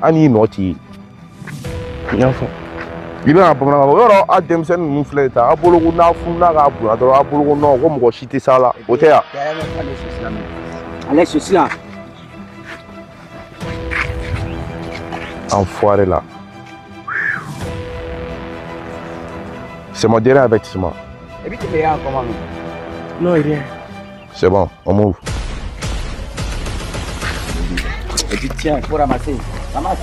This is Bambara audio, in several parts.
ani noti nyafo ila bamana yoro a demsen mu fleta abologo na funa ga bu adoro abologo no ko mo shiti sala otea allez ceci là enfoiré là. C'est mon dernier avertissement. et puis tu fais comment Non, rien. C'est bon, on m'ouvre. Et puis tiens, pour ramasser. Ramasse.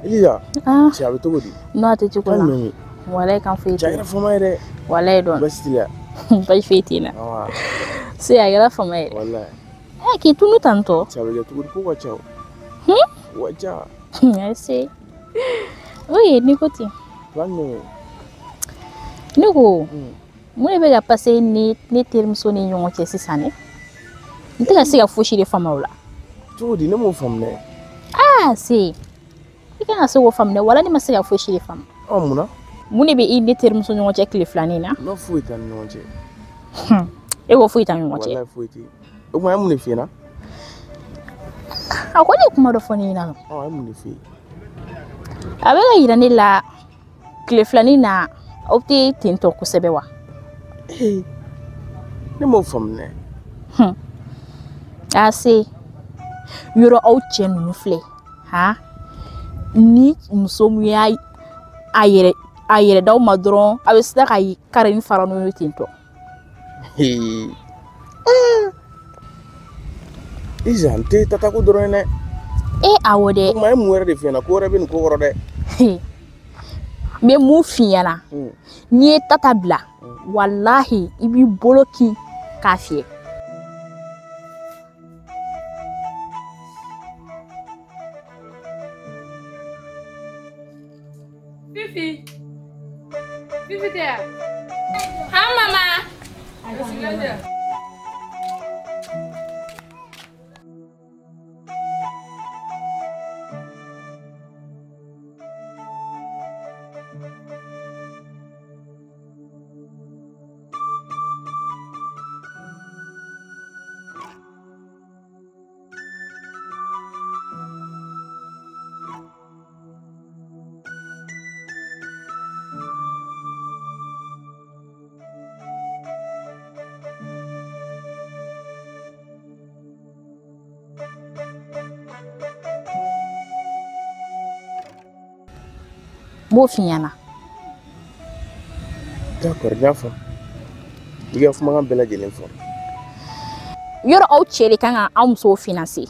Elisa, Ah, c'est avec toi. non, tu es là. Voilà, quand fait. Tu as une femme, Voilà, donc. Bastille. Pas fait, là. Ah, C'est à la femme. voilà. Ah, qui tout nous tantôt. Tu as vu tout pour quoi, ciao. Wacha. Merci. Oui, nicotine. Plan nous. Nico. Moi, je vais passer ni termes sur les gens qui sont sanés. Tu as essayé de foucher les femmes là. Tu dis, non, mon femme. Ah, c'est. Tu as essayé de femmes là. Voilà, tu as essayé de foucher les femmes. Oh, mon. Moi, je vais ni termes sur les gens qui sont flanés là. Non, fouille ta non, Et vous fouillez ta nuit. voilà, fouille. Au moins, mon effet, là. Ah, quoi est-ce que tu as fait là? Ah, mon effet. Avec la irane la clé flanée na opté tinto ko sebewa. Hey. Non, mon femme. Assez. Yoro au tien nous flé. Ha? Ni musomu ya ayere daw madron avec ça kay karin farano tinto. Hey. Izante tata ko drone. E awode. Ko may muere de fiana ko rebe ko gorode. Me mu fiana. Ni tata bla. Wallahi ibi boloki kafie. Fifi. Fifi there. Hi, Mama. Mo fiana. D'accord, j'afa. Il y a fuma bela jelen fo. Yoro au chere kanga am so financer.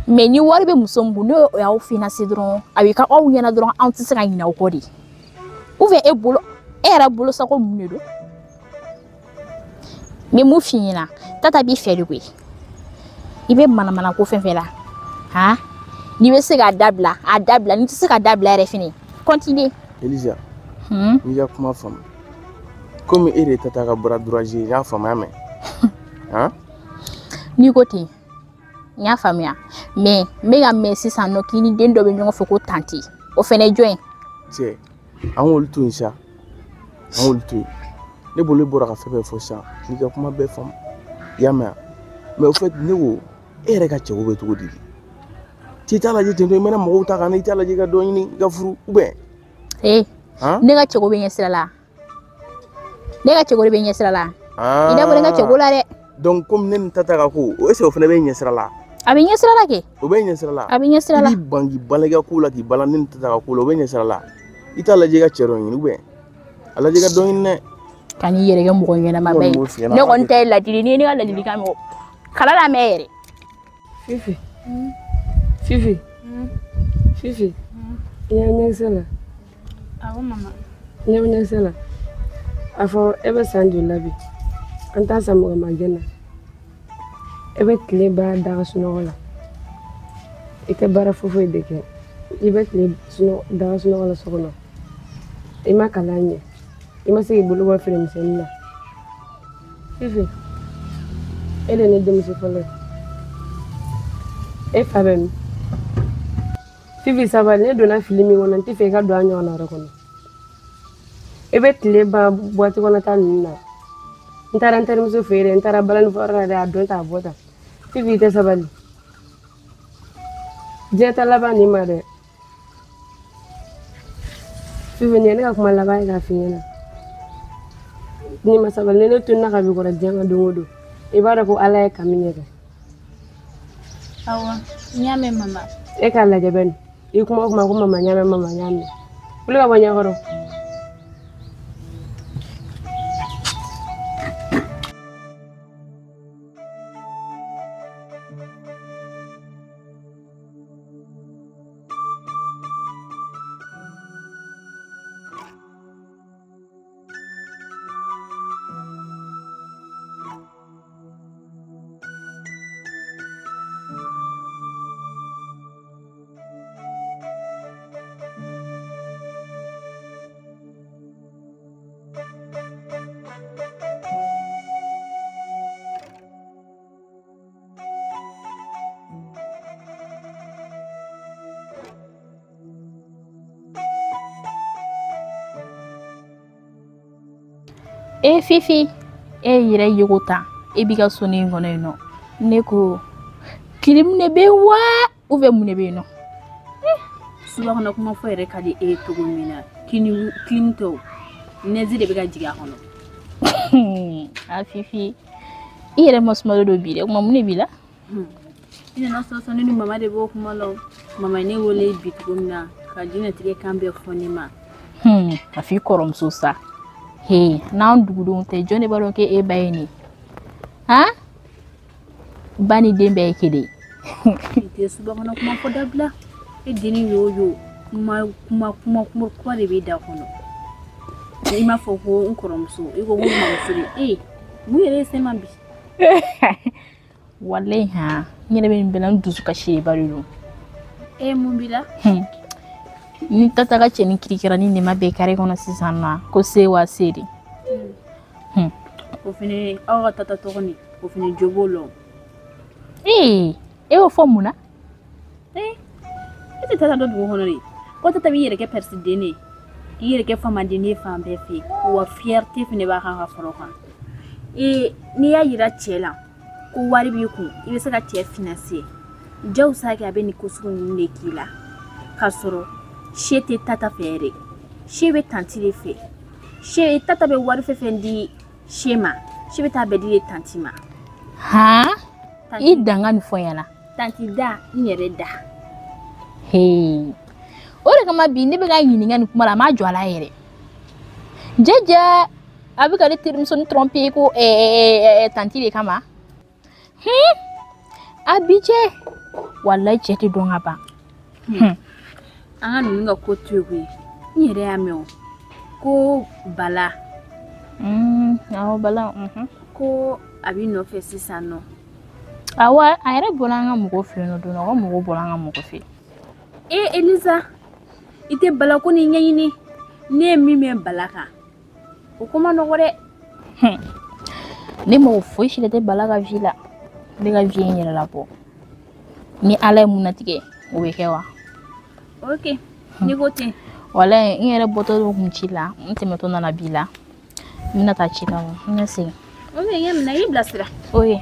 Mais ni wari be musombu no ya au financer dron awika au yana dron anti se kan ina ko di. Ouve e bolo era bolo sa ko munedo. Mais mo fiana tata bi fere we. Ibe mana ko fenfela. Ha? Ni be se ga dabla, a dabla ni se ga dabla re fini. Continue. Elisa. Il y a comment femme. Comme il est tata ka bra droitier, ya femme ame. Hein? Ni côté. Nya famia. Mais mega merci sans no kini dendo be nyongo foko tanti. O fene join. C'est an wol tout ça. An wol tout. Ne bolo bora ka febe fo ça. Ni ka kuma be femme. Ya mais au fait ne wo ere ka chewo be to di. Ti tala je tendo mena mo ta ka ni tala je ka do ni ga furu ube. Eh. Ne ga chego be nyesira la. Ne ga chego be nyesira la. Ida bo ne ga chego la re. Donc comme nen tata ka ko o ese o fene be nyesira la. Abi nyesira la ke? O be nyesira la. Abi nyesira la. Ni bangi balaga ko la ki balan nen tata ka ko o be nyesira la. Ita la je ga chero ni ube. ala jika dɔn ne kan i yɛrɛ kɛ mɔgɔ ɲɛnama bɛ ye ne kɔni tɛ ladili ni ne ka ladilikan mɛn kala la mɛ yɛrɛ Fifi Fifi Fifi ya nyɛsɛla Awɔ mama. nyɛsɛla afɔ e bɛ san joli la bi an t'a san mɔgɔ ma gɛnna e bɛ tile ba daga sunɔgɔ la i tɛ baara foyi de kɛ i bɛ tile daga sunɔgɔ la so kɔnɔ i ma kalan ɲɛ i ma se k'i bolo bɔ feere misɛnnin na Fifi e de ne denmuso fɔlɔ ye e fa bɛ min Fifi sabali ne donna fili min kɔnɔ n tɛ fɛ i ka don a ɲɔgɔnna wɛrɛ kɔnɔ e bɛ tile ban boîte kɔnɔ ta ninnu na n taara n terimuso fɛ yen n taara balani fɔyɔrɔ la dɛ a don ta a bɔ ta Fifi i tɛ sabali diɲɛ tɛ laban nin ma dɛ Fifi nin ye ne ka kuma laban ye k'a f'i ɲɛna ni ma sabali ni ne tununa ka bi kɔrɔ diɲɛ ka don o don i b'a dɔn ko ala ye kami ɲɛ kɛ Awɔ, n y'a mɛn mama. e k'a lajɛ bɛni i kuma o kuma ko mama ɲa mɛn mama ɲa mɛn wuli ka bɔ ɲɛkɔrɔ Fifi e yɛrɛ yego tan e b'i ka so in kɔnɔ yen nɔ ne ko kilim ne bɛ wa ou bien mun ne bɛ yen nɔ subahana kuma fɔ yɛrɛ ka di e cogo min na kilim tɔw nɛzi de bɛ ka jigin a kɔnɔ a Fifi i yɛrɛ ma suma dɔ bi dɛ kuma mun ne b'i la i nana sɔsɔ ne ni mama de b'o kuma la mama ne wele bi cogo min na ka diɲɛlatigɛ kan bɛɛ fɔ ne ma a f'i kɔrɔmuso sa he n'an dugudenw tɛ jɔn de b'a dɔn k'e ba ye nin han ba ni den bɛɛ ye kelen i tɛ subahana kuma fɔ dabila e denni yo kuma de bɛ da kɔnɔ i m'a fɔ ko n kɔrɔmuso i ko ko mamuso de mun yɛrɛ ye sɛma bi walayi han n yɛrɛ bɛ nin bɛɛ la n dusu kasi ba de don mun b'i la ni tata ka cɛni kirikira ni nema bɛɛ kare kɔnɔ sisan na ko se wa se de o fɛnɛ aw ka tata tɔgɔ ni o fɛnɛ jo b'o la e y'o fɔ mun na e tɛ tata dɔ dugu kɔnɔ de ko tata b'i yɛrɛ kɛ pɛrisiden ye k'i yɛrɛ kɛ famaden ye fan bɛɛ fɛ wa fierté fɛnɛ b'a kan ka fara o kan n'i y'a yira cɛ la ko wari b'i kun i bɛ se ka cɛ financer jagosa kɛ a bɛ nin ko sugu ninnu de k'i la k'a sɔrɔ se tɛ tata fɛ yɛrɛ se bɛ tanti de fɛ se tata bɛ wari fɛn fɛn di se ma se bɛ taa bɛɛ di tanti ma i danga nin fɔ ɲɛna tanti da n yɛrɛ da o de kama bi ne bɛ ka ɲininka nin kuma la a ma jɔ a la yɛrɛ jɛjɛ a bɛ ka ne terimuso tromper ko tanti de kama a bi cɛ walayi cɛ tɛ dɔn ka ban an ka ninnu ka ko to ye koyi n yɛrɛ y'a mɛn o ko bala awɔ bala ko a b'i nɔfɛ sisan nɔ awɔ a yɛrɛ bɔra an ka mɔgɔ fɛ yen nɔ don dɔ ka mɔgɔ bɔra an ka mɔgɔ fɛ Elisa i tɛ bala ko ni ɲɛɲini ne ye min mɛn bala kan o ko ma nɔgɔ dɛ ne mɔgɔ foyi si tɛ bala ka vie la ne ka vie in yɛrɛ labɔ ni ala ye mun latigɛ o bɛ kɛ wa ok ni ko ten walayi n yɛrɛ bɔtɔ don kun ci la n tɛmɛtɔ nana bi la n bɛna taa ci la n bɛ segin ok n y'a minɛ i bilasira oye